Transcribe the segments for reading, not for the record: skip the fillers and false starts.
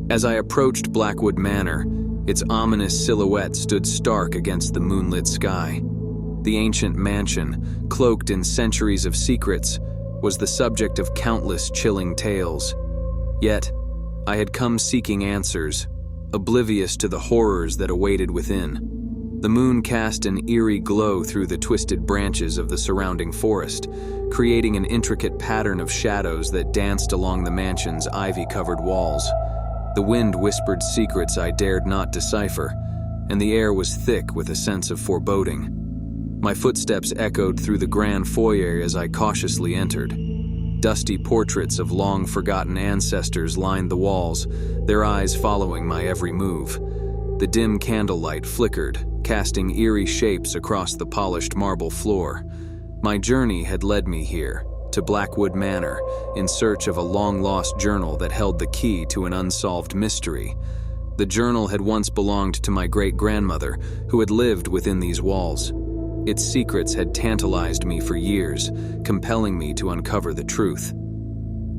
As I approached Blackwood Manor, its ominous silhouette stood stark against the moonlit sky. The ancient mansion, cloaked in centuries of secrets, was the subject of countless chilling tales. Yet, I had come seeking answers, oblivious to the horrors that awaited within. The moon cast an eerie glow through the twisted branches of the surrounding forest, creating an intricate pattern of shadows that danced along the mansion's ivy-covered walls. The wind whispered secrets I dared not decipher, and the air was thick with a sense of foreboding. My footsteps echoed through the grand foyer as I cautiously entered. Dusty portraits of long-forgotten ancestors lined the walls, their eyes following my every move. The dim candlelight flickered, casting eerie shapes across the polished marble floor. My journey had led me here, to Blackwood Manor, in search of a long-lost journal that held the key to an unsolved mystery. The journal had once belonged to my great-grandmother, who had lived within these walls. Its secrets had tantalized me for years, compelling me to uncover the truth.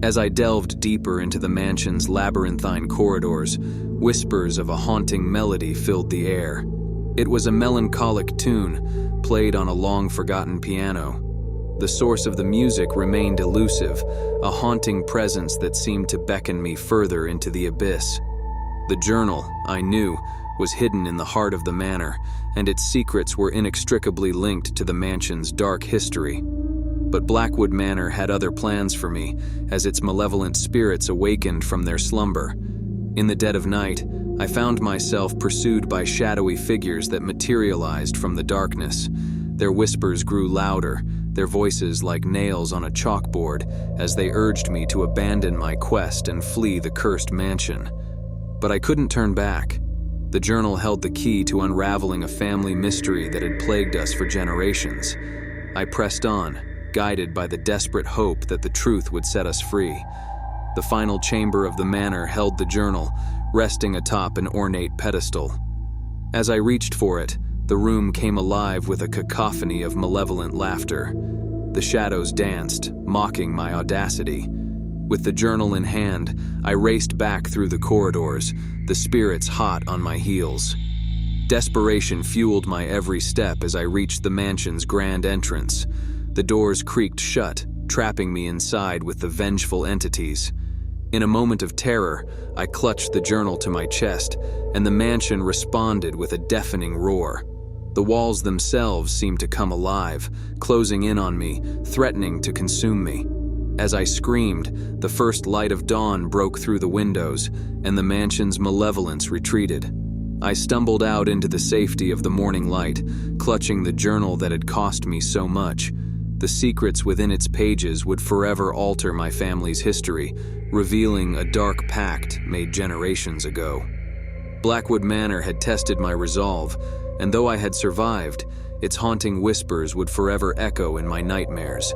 As I delved deeper into the mansion's labyrinthine corridors, whispers of a haunting melody filled the air. It was a melancholic tune, played on a long-forgotten piano. The source of the music remained elusive, a haunting presence that seemed to beckon me further into the abyss. The journal, I knew, was hidden in the heart of the manor, and its secrets were inextricably linked to the mansion's dark history. But Blackwood Manor had other plans for me, as its malevolent spirits awakened from their slumber. In the dead of night, I found myself pursued by shadowy figures that materialized from the darkness. Their whispers grew louder, their voices like nails on a chalkboard, as they urged me to abandon my quest and flee the cursed mansion. But I couldn't turn back. The journal held the key to unraveling a family mystery that had plagued us for generations. I pressed on, guided by the desperate hope that the truth would set us free. The final chamber of the manor held the journal, resting atop an ornate pedestal. As I reached for it, the room came alive with a cacophony of malevolent laughter. The shadows danced, mocking my audacity. With the journal in hand, I raced back through the corridors, the spirits hot on my heels. Desperation fueled my every step as I reached the mansion's grand entrance. The doors creaked shut, trapping me inside with the vengeful entities. In a moment of terror, I clutched the journal to my chest, and the mansion responded with a deafening roar. The walls themselves seemed to come alive, closing in on me, threatening to consume me. As I screamed, the first light of dawn broke through the windows, and the mansion's malevolence retreated. I stumbled out into the safety of the morning light, clutching the journal that had cost me so much. The secrets within its pages would forever alter my family's history, revealing a dark pact made generations ago. Blackwood Manor had tested my resolve, and though I had survived, its haunting whispers would forever echo in my nightmares.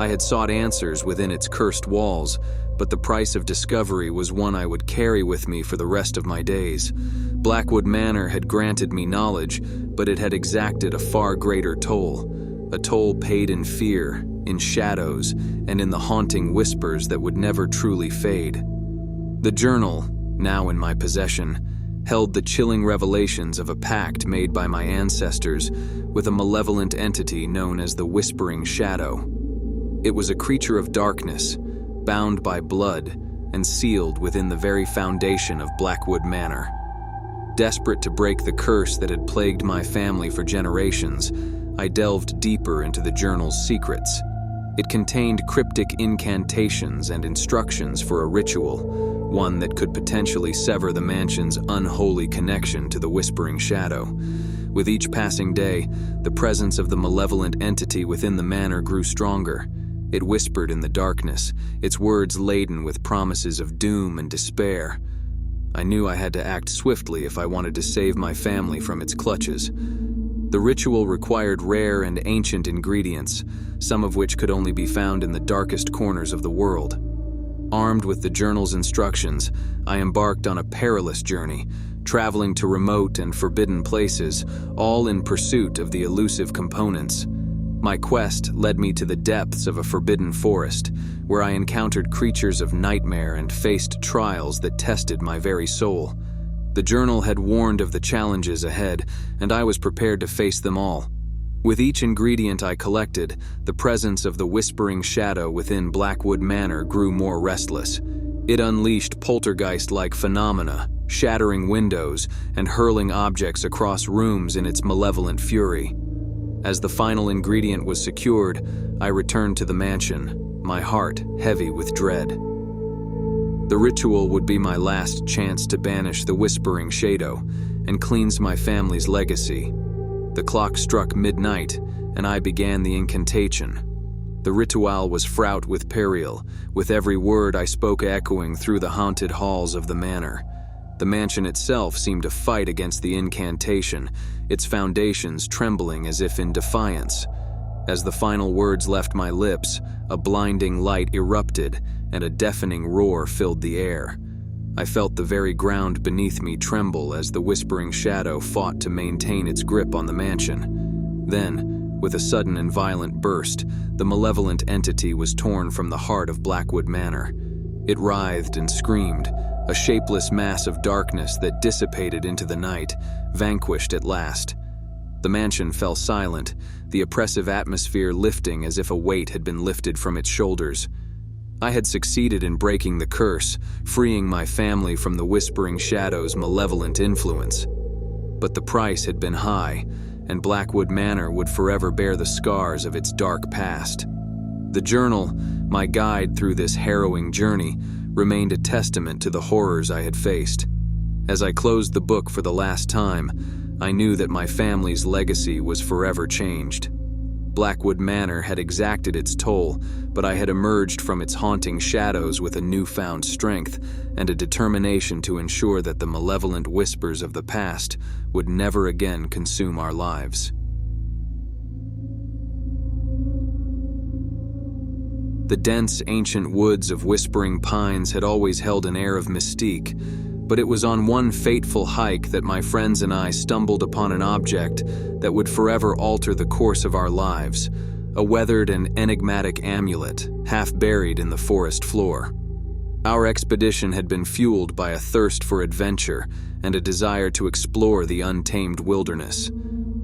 I had sought answers within its cursed walls, but the price of discovery was one I would carry with me for the rest of my days. Blackwood Manor had granted me knowledge, but it had exacted a far greater toll. A toll paid in fear, in shadows, and in the haunting whispers that would never truly fade. The journal, now in my possession, held the chilling revelations of a pact made by my ancestors with a malevolent entity known as the Whispering Shadow. It was a creature of darkness, bound by blood and sealed within the very foundation of Blackwood Manor. Desperate to break the curse that had plagued my family for generations, I delved deeper into the journal's secrets. It contained cryptic incantations and instructions for a ritual, one that could potentially sever the mansion's unholy connection to the Whispering Shadow. With each passing day, the presence of the malevolent entity within the manor grew stronger. It whispered in the darkness, its words laden with promises of doom and despair. I knew I had to act swiftly if I wanted to save my family from its clutches. The ritual required rare and ancient ingredients, some of which could only be found in the darkest corners of the world. Armed with the journal's instructions, I embarked on a perilous journey, traveling to remote and forbidden places, all in pursuit of the elusive components. My quest led me to the depths of a forbidden forest, where I encountered creatures of nightmare and faced trials that tested my very soul. The journal had warned of the challenges ahead, and I was prepared to face them all. With each ingredient I collected, the presence of the whispering shadow within Blackwood Manor grew more restless. It unleashed poltergeist-like phenomena, shattering windows and hurling objects across rooms in its malevolent fury. As the final ingredient was secured, I returned to the mansion, my heart heavy with dread. The ritual would be my last chance to banish the whispering shadow and cleanse my family's legacy. The clock struck midnight, and I began the incantation. The ritual was fraught with peril, with every word I spoke echoing through the haunted halls of the manor. The mansion itself seemed to fight against the incantation, its foundations trembling as if in defiance. As the final words left my lips, a blinding light erupted, and a deafening roar filled the air. I felt the very ground beneath me tremble as the whispering shadow fought to maintain its grip on the mansion. Then, with a sudden and violent burst, the malevolent entity was torn from the heart of Blackwood Manor. It writhed and screamed, a shapeless mass of darkness that dissipated into the night, vanquished at last. The mansion fell silent, the oppressive atmosphere lifting as if a weight had been lifted from its shoulders. I had succeeded in breaking the curse, freeing my family from the whispering shadow's malevolent influence. But the price had been high, and Blackwood Manor would forever bear the scars of its dark past. The journal, my guide through this harrowing journey, remained a testament to the horrors I had faced. As I closed the book for the last time, I knew that my family's legacy was forever changed. Blackwood Manor had exacted its toll, but I had emerged from its haunting shadows with a newfound strength and a determination to ensure that the malevolent whispers of the past would never again consume our lives. The dense, ancient woods of whispering pines had always held an air of mystique, but it was on one fateful hike that my friends and I stumbled upon an object that would forever alter the course of our lives, a weathered and enigmatic amulet, half buried in the forest floor. Our expedition had been fueled by a thirst for adventure and a desire to explore the untamed wilderness.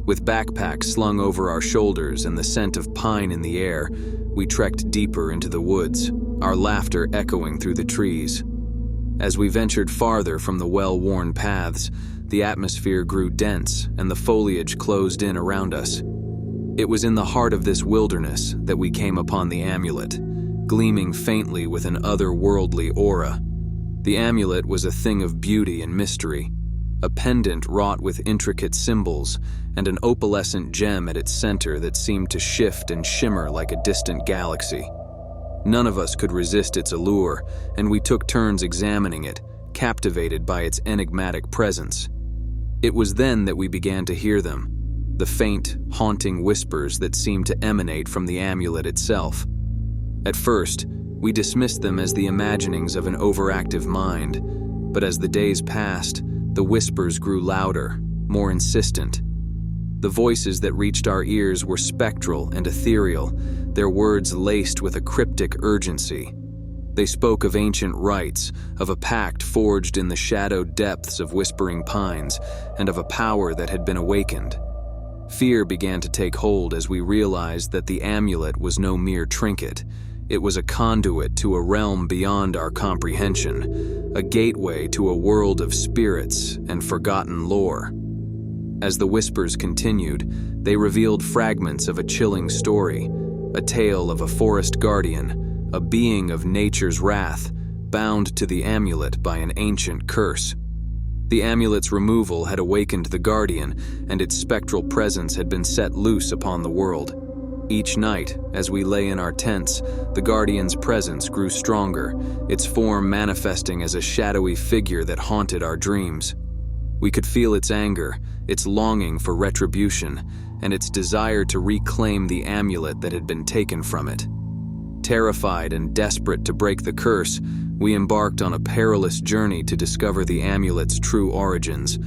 With backpacks slung over our shoulders and the scent of pine in the air, we trekked deeper into the woods, our laughter echoing through the trees. As we ventured farther from the well-worn paths, the atmosphere grew dense and the foliage closed in around us. It was in the heart of this wilderness that we came upon the amulet, gleaming faintly with an otherworldly aura. The amulet was a thing of beauty and mystery, a pendant wrought with intricate symbols and an opalescent gem at its center that seemed to shift and shimmer like a distant galaxy. None of us could resist its allure, and we took turns examining it, captivated by its enigmatic presence. It was then that we began to hear them, the faint, haunting whispers that seemed to emanate from the amulet itself. At first, we dismissed them as the imaginings of an overactive mind, but as the days passed, the whispers grew louder, more insistent. The voices that reached our ears were spectral and ethereal, their words laced with a cryptic urgency. They spoke of ancient rites, of a pact forged in the shadowed depths of whispering pines, and of a power that had been awakened. Fear began to take hold as we realized that the amulet was no mere trinket. It was a conduit to a realm beyond our comprehension, a gateway to a world of spirits and forgotten lore. As the whispers continued, they revealed fragments of a chilling story, a tale of a forest guardian, a being of nature's wrath, bound to the amulet by an ancient curse. The amulet's removal had awakened the guardian, and its spectral presence had been set loose upon the world. Each night, as we lay in our tents, the guardian's presence grew stronger, its form manifesting as a shadowy figure that haunted our dreams. We could feel its anger, its longing for retribution, and its desire to reclaim the amulet that had been taken from it. Terrified and desperate to break the curse, we embarked on a perilous journey to discover the amulet's true origins.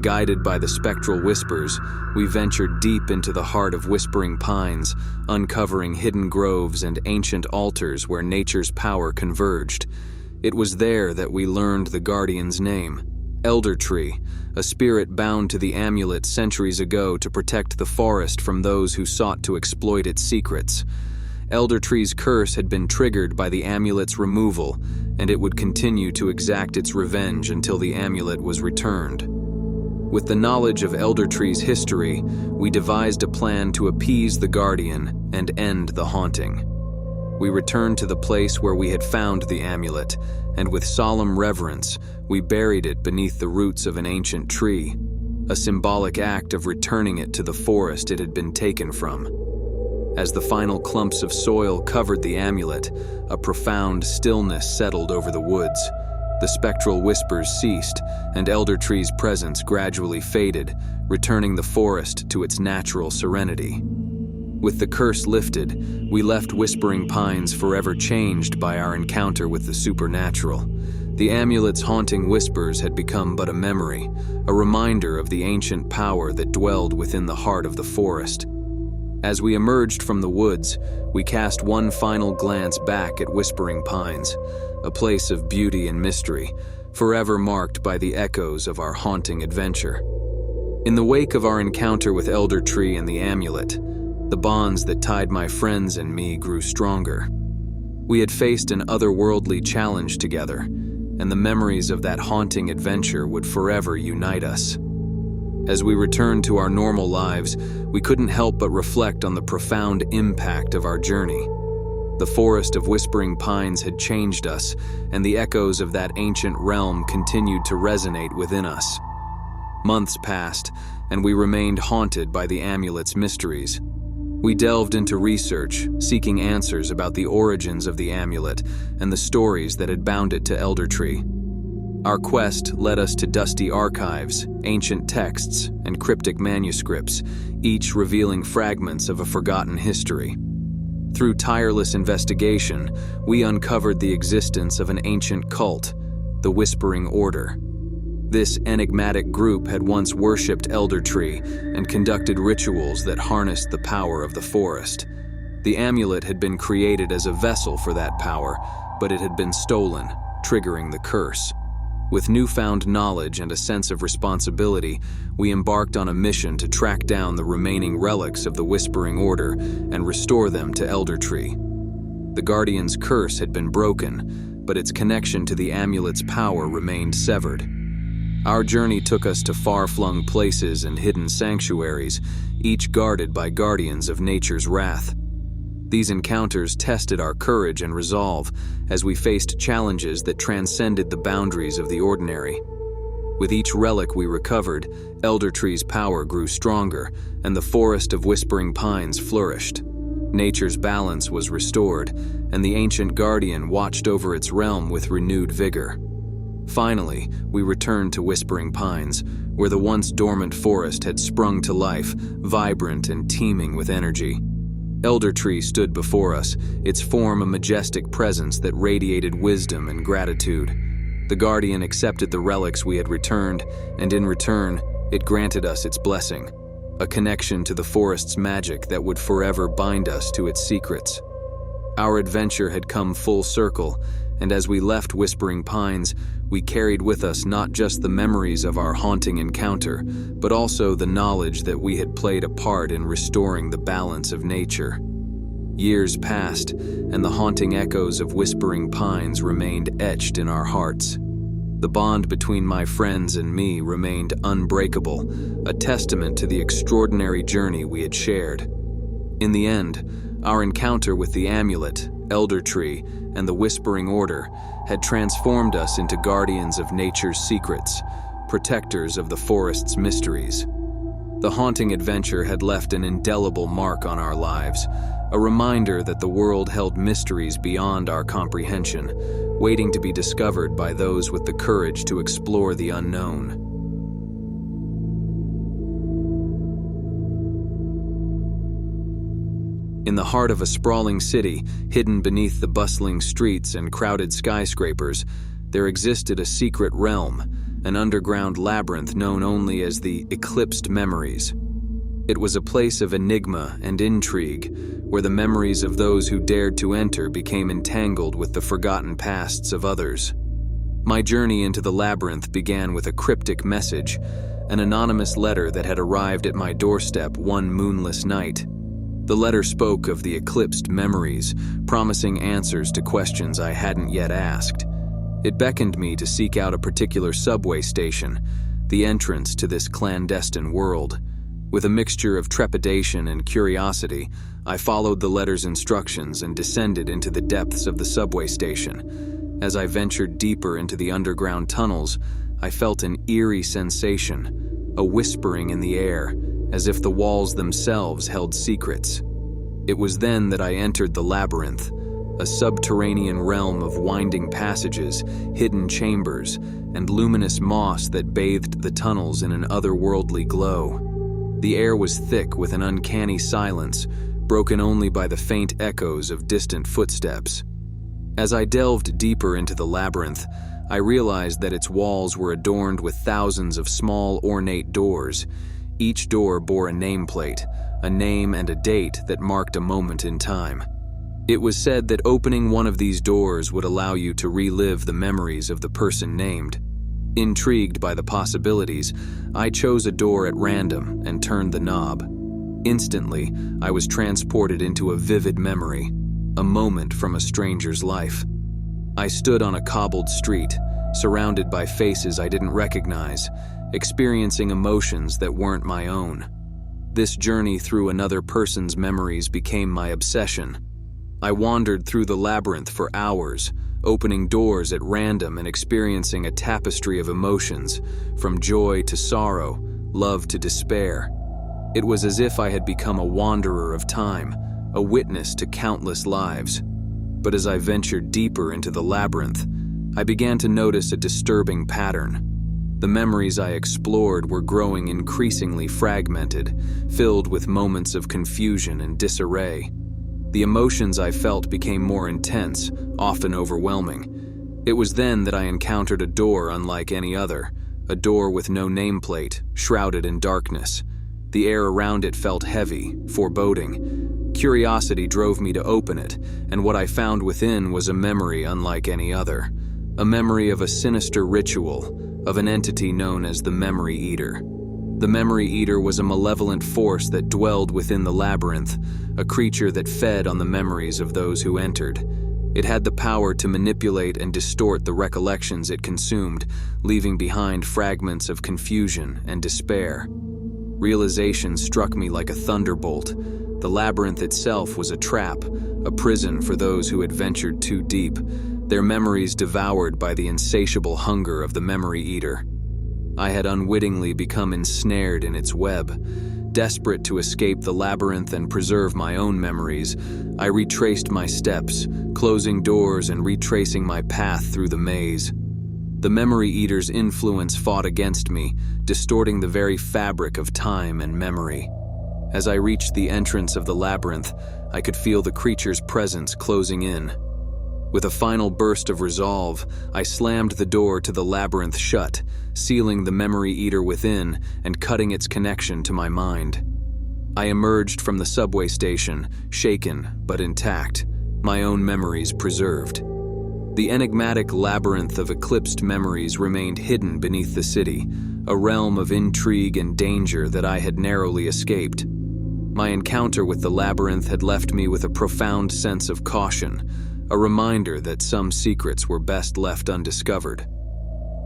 Guided by the spectral whispers, we ventured deep into the heart of Whispering Pines, uncovering hidden groves and ancient altars where nature's power converged. It was there that we learned the Guardian's name, Elder Tree, a spirit bound to the amulet centuries ago to protect the forest from those who sought to exploit its secrets. Elder Tree's curse had been triggered by the amulet's removal, and it would continue to exact its revenge until the amulet was returned. With the knowledge of Elder Tree's history, we devised a plan to appease the Guardian and end the haunting. We returned to the place where we had found the amulet, and with solemn reverence, we buried it beneath the roots of an ancient tree, a symbolic act of returning it to the forest it had been taken from. As the final clumps of soil covered the amulet, a profound stillness settled over the woods. The spectral whispers ceased, and Elder Tree's presence gradually faded, returning the forest to its natural serenity. With the curse lifted, we left Whispering Pines forever changed by our encounter with the supernatural. The amulet's haunting whispers had become but a memory, a reminder of the ancient power that dwelled within the heart of the forest. As we emerged from the woods, we cast one final glance back at Whispering Pines, a place of beauty and mystery, forever marked by the echoes of our haunting adventure. In the wake of our encounter with Elder Tree and the amulet, the bonds that tied my friends and me grew stronger. We had faced an otherworldly challenge together, and the memories of that haunting adventure would forever unite us. As we returned to our normal lives, we couldn't help but reflect on the profound impact of our journey. The forest of Whispering Pines had changed us, and the echoes of that ancient realm continued to resonate within us. Months passed, and we remained haunted by the amulet's mysteries. We delved into research, seeking answers about the origins of the amulet and the stories that had bound it to Elder Tree. Our quest led us to dusty archives, ancient texts, and cryptic manuscripts, each revealing fragments of a forgotten history. Through tireless investigation, we uncovered the existence of an ancient cult, the Whispering Order. This enigmatic group had once worshipped Elder Tree and conducted rituals that harnessed the power of the forest. The amulet had been created as a vessel for that power, but it had been stolen, triggering the curse. With newfound knowledge and a sense of responsibility, we embarked on a mission to track down the remaining relics of the Whispering Order and restore them to Elder Tree. The Guardian's curse had been broken, but its connection to the amulet's power remained severed. Our journey took us to far-flung places and hidden sanctuaries, each guarded by guardians of nature's wrath. These encounters tested our courage and resolve as we faced challenges that transcended the boundaries of the ordinary. With each relic we recovered, Elder Tree's power grew stronger, and the forest of Whispering Pines flourished. Nature's balance was restored, and the ancient guardian watched over its realm with renewed vigor. Finally, we returned to Whispering Pines, where the once dormant forest had sprung to life, vibrant and teeming with energy. Elder Tree stood before us, its form a majestic presence that radiated wisdom and gratitude. The Guardian accepted the relics we had returned, and in return, it granted us its blessing, a connection to the forest's magic that would forever bind us to its secrets. Our adventure had come full circle, and as we left Whispering Pines, we carried with us not just the memories of our haunting encounter, but also the knowledge that we had played a part in restoring the balance of nature. Years passed, and the haunting echoes of Whispering Pines remained etched in our hearts. The bond between my friends and me remained unbreakable, a testament to the extraordinary journey we had shared. In the end, our encounter with the amulet, Elder Tree, and the Whispering Order had transformed us into guardians of nature's secrets, protectors of the forest's mysteries. The haunting adventure had left an indelible mark on our lives, a reminder that the world held mysteries beyond our comprehension, waiting to be discovered by those with the courage to explore the unknown. In the heart of a sprawling city, hidden beneath the bustling streets and crowded skyscrapers, there existed a secret realm, an underground labyrinth known only as the Eclipsed Memories. It was a place of enigma and intrigue, where the memories of those who dared to enter became entangled with the forgotten pasts of others. My journey into the labyrinth began with a cryptic message, an anonymous letter that had arrived at my doorstep one moonless night. The letter spoke of the eclipsed memories, promising answers to questions I hadn't yet asked. It beckoned me to seek out a particular subway station, the entrance to this clandestine world. With a mixture of trepidation and curiosity, I followed the letter's instructions and descended into the depths of the subway station. As I ventured deeper into the underground tunnels, I felt an eerie sensation, a whispering in the air, as if the walls themselves held secrets. It was then that I entered the labyrinth, a subterranean realm of winding passages, hidden chambers, and luminous moss that bathed the tunnels in an otherworldly glow. The air was thick with an uncanny silence, broken only by the faint echoes of distant footsteps. As I delved deeper into the labyrinth, I realized that its walls were adorned with thousands of small, ornate doors. Each door bore a nameplate, a name and a date that marked a moment in time. It was said that opening one of these doors would allow you to relive the memories of the person named. Intrigued by the possibilities, I chose a door at random and turned the knob. Instantly, I was transported into a vivid memory, a moment from a stranger's life. I stood on a cobbled street, surrounded by faces I didn't recognize, experiencing emotions that weren't my own. This journey through another person's memories became my obsession. I wandered through the labyrinth for hours, opening doors at random and experiencing a tapestry of emotions, from joy to sorrow, love to despair. It was as if I had become a wanderer of time, a witness to countless lives. But as I ventured deeper into the labyrinth, I began to notice a disturbing pattern. The memories I explored were growing increasingly fragmented, filled with moments of confusion and disarray. The emotions I felt became more intense, often overwhelming. It was then that I encountered a door unlike any other, a door with no nameplate, shrouded in darkness. The air around it felt heavy, foreboding. Curiosity drove me to open it, and what I found within was a memory unlike any other. A memory of a sinister ritual, of an entity known as the Memory Eater. The Memory Eater was a malevolent force that dwelled within the labyrinth, a creature that fed on the memories of those who entered. It had the power to manipulate and distort the recollections it consumed, leaving behind fragments of confusion and despair. Realization struck me like a thunderbolt. The labyrinth itself was a trap, a prison for those who had ventured too deep, their memories devoured by the insatiable hunger of the Memory Eater. I had unwittingly become ensnared in its web. Desperate to escape the labyrinth and preserve my own memories, I retraced my steps, closing doors and retracing my path through the maze. The Memory Eater's influence fought against me, distorting the very fabric of time and memory. As I reached the entrance of the labyrinth, I could feel the creature's presence closing in. With a final burst of resolve, I slammed the door to the labyrinth shut, sealing the Memory Eater within and cutting its connection to my mind. I emerged from the subway station, shaken but intact, my own memories preserved. The enigmatic labyrinth of eclipsed memories remained hidden beneath the city, a realm of intrigue and danger that I had narrowly escaped. My encounter with the labyrinth had left me with a profound sense of caution, a reminder that some secrets were best left undiscovered.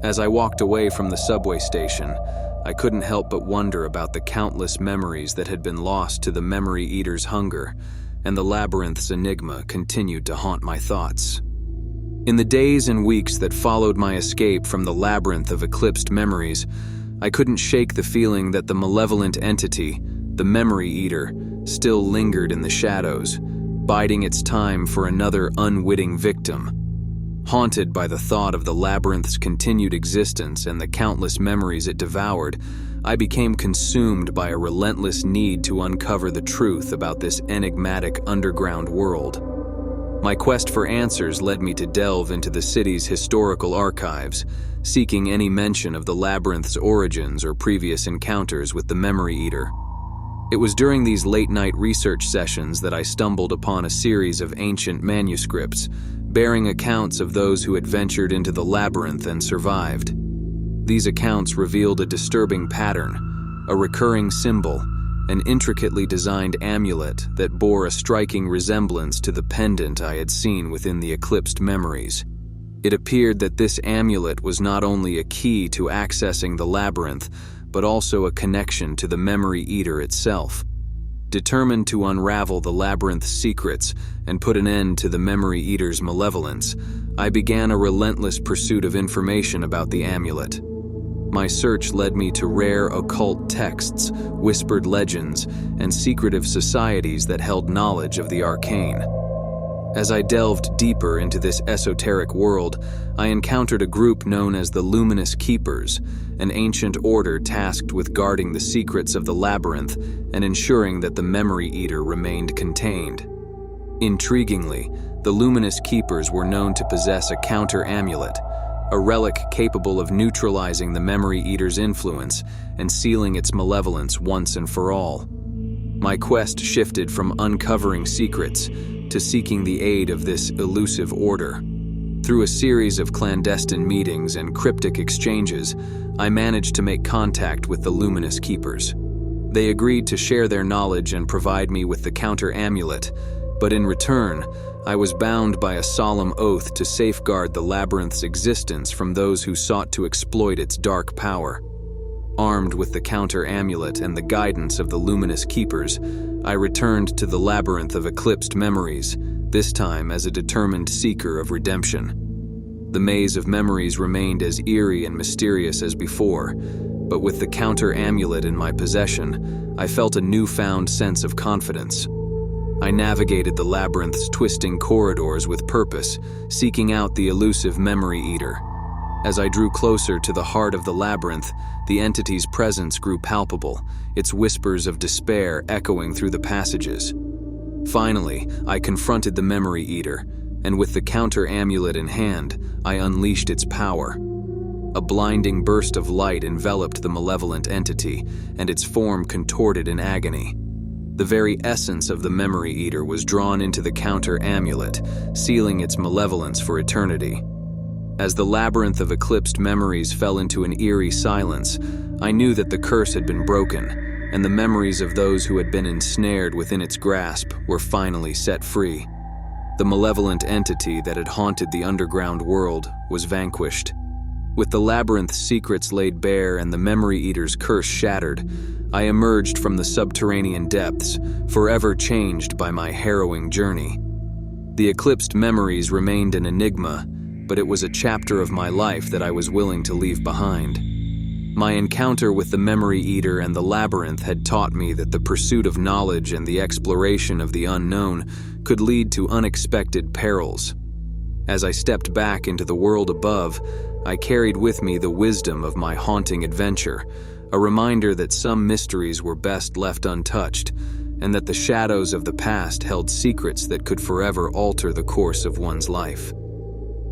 As I walked away from the subway station, I couldn't help but wonder about the countless memories that had been lost to the Memory Eater's hunger, and the labyrinth's enigma continued to haunt my thoughts. In the days and weeks that followed my escape from the labyrinth of eclipsed memories, I couldn't shake the feeling that the malevolent entity, the Memory Eater, still lingered in the shadows, biding its time for another unwitting victim. Haunted by the thought of the labyrinth's continued existence and the countless memories it devoured, I became consumed by a relentless need to uncover the truth about this enigmatic underground world. My quest for answers led me to delve into the city's historical archives, seeking any mention of the Labyrinth's origins or previous encounters with the Memory Eater. It was during these late-night research sessions that I stumbled upon a series of ancient manuscripts, bearing accounts of those who had ventured into the Labyrinth and survived. These accounts revealed a disturbing pattern, a recurring symbol, an intricately designed amulet that bore a striking resemblance to the pendant I had seen within the Eclipsed memories. It appeared that this amulet was not only a key to accessing the Labyrinth, but also a connection to the Memory Eater itself. Determined to unravel the Labyrinth's secrets and put an end to the Memory Eater's malevolence, I began a relentless pursuit of information about the amulet. My search led me to rare occult texts, whispered legends, and secretive societies that held knowledge of the arcane. As I delved deeper into this esoteric world, I encountered a group known as the Luminous Keepers, an ancient order tasked with guarding the secrets of the Labyrinth and ensuring that the Memory Eater remained contained. Intriguingly, the Luminous Keepers were known to possess a counter-amulet, a relic capable of neutralizing the Memory Eater's influence and sealing its malevolence once and for all. My quest shifted from uncovering secrets to seeking the aid of this elusive order. Through a series of clandestine meetings and cryptic exchanges, I managed to make contact with the Luminous Keepers. They agreed to share their knowledge and provide me with the counter-amulet, but in return, I was bound by a solemn oath to safeguard the Labyrinth's existence from those who sought to exploit its dark power. Armed with the counter-amulet and the guidance of the Luminous Keepers, I returned to the Labyrinth of Eclipsed memories, this time as a determined seeker of redemption. The maze of memories remained as eerie and mysterious as before, but with the counter-amulet in my possession, I felt a newfound sense of confidence. I navigated the Labyrinth's twisting corridors with purpose, seeking out the elusive Memory Eater. As I drew closer to the heart of the Labyrinth, the entity's presence grew palpable, its whispers of despair echoing through the passages. Finally, I confronted the Memory Eater, and with the counter-amulet in hand, I unleashed its power. A blinding burst of light enveloped the malevolent entity, and its form contorted in agony. The very essence of the Memory Eater was drawn into the counter-amulet, sealing its malevolence for eternity. As the Labyrinth of Eclipsed memories fell into an eerie silence, I knew that the curse had been broken, and the memories of those who had been ensnared within its grasp were finally set free. The malevolent entity that had haunted the underground world was vanquished. With the Labyrinth's secrets laid bare and the Memory Eater's curse shattered, I emerged from the subterranean depths, forever changed by my harrowing journey. The Eclipsed memories remained an enigma, but it was a chapter of my life that I was willing to leave behind. My encounter with the Memory Eater and the Labyrinth had taught me that the pursuit of knowledge and the exploration of the unknown could lead to unexpected perils. As I stepped back into the world above, I carried with me the wisdom of my haunting adventure, a reminder that some mysteries were best left untouched, and that the shadows of the past held secrets that could forever alter the course of one's life.